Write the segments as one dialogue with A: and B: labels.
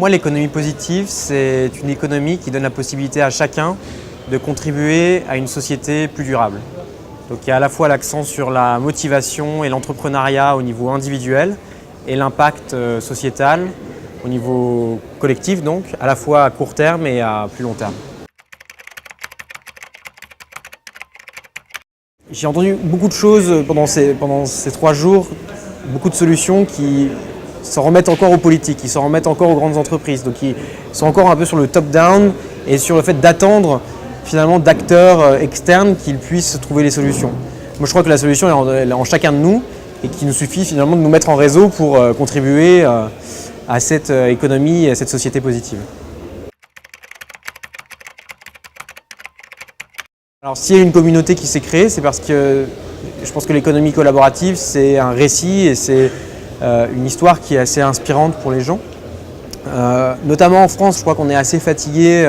A: moi, l'économie positive, c'est une économie qui donne la possibilité à chacun de contribuer à une société plus durable. Donc il y a à la fois l'accent sur la motivation et l'entrepreneuriat au niveau individuel et l'impact sociétal au niveau collectif, donc à la fois à court terme et à plus long terme. J'ai entendu beaucoup de choses pendant ces 3 jours, beaucoup de solutions qui s'en remettent encore aux politiques, qui s'en remettent encore aux grandes entreprises, donc qui sont encore un peu sur le top-down et sur le fait d'attendre finalement d'acteurs externes qu'ils puissent trouver les solutions. Moi je crois que la solution est en chacun de nous et qu'il nous suffit finalement de nous mettre en réseau pour contribuer à cette économie et à cette société positive. Alors s'il y a une communauté qui s'est créée, c'est parce que je pense que l'économie collaborative c'est un récit et c'est une histoire qui est assez inspirante pour les gens. Notamment en France, je crois qu'on est assez fatigué.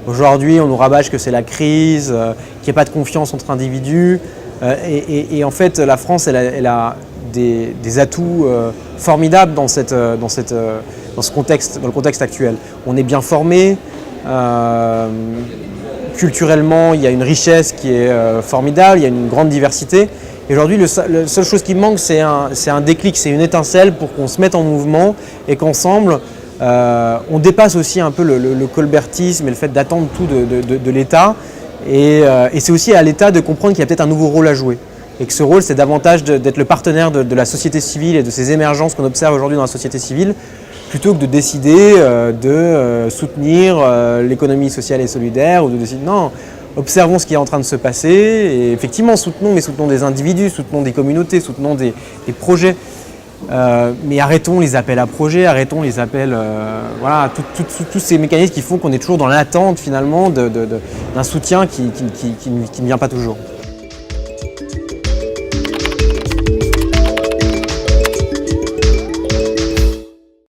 A: Aujourd'hui, on nous rabâche que c'est la crise, qu'il n'y a pas de confiance entre individus. Et en fait, la France, elle a des atouts formidables dans ce contexte, dans le contexte actuel. On est bien formé. Culturellement, il y a une richesse qui est formidable, il y a une grande diversité. Et aujourd'hui, la seule chose qui manque, c'est un déclic, c'est une étincelle pour qu'on se mette en mouvement et qu'ensemble, on dépasse aussi un peu le colbertisme et le fait d'attendre tout de l'État. Et c'est aussi à l'État de comprendre qu'il y a peut-être un nouveau rôle à jouer. Et que ce rôle, c'est davantage d'être le partenaire de la société civile et de ces émergences qu'on observe aujourd'hui dans la société civile, plutôt que de décider de soutenir l'économie sociale et solidaire ou de décider non, observons ce qui est en train de se passer et effectivement soutenons des individus, soutenons des communautés, soutenons des projets. Mais arrêtons les appels à projets, arrêtons les appels, voilà, tous ces mécanismes qui font qu'on est toujours dans l'attente finalement d'un soutien qui ne vient pas toujours.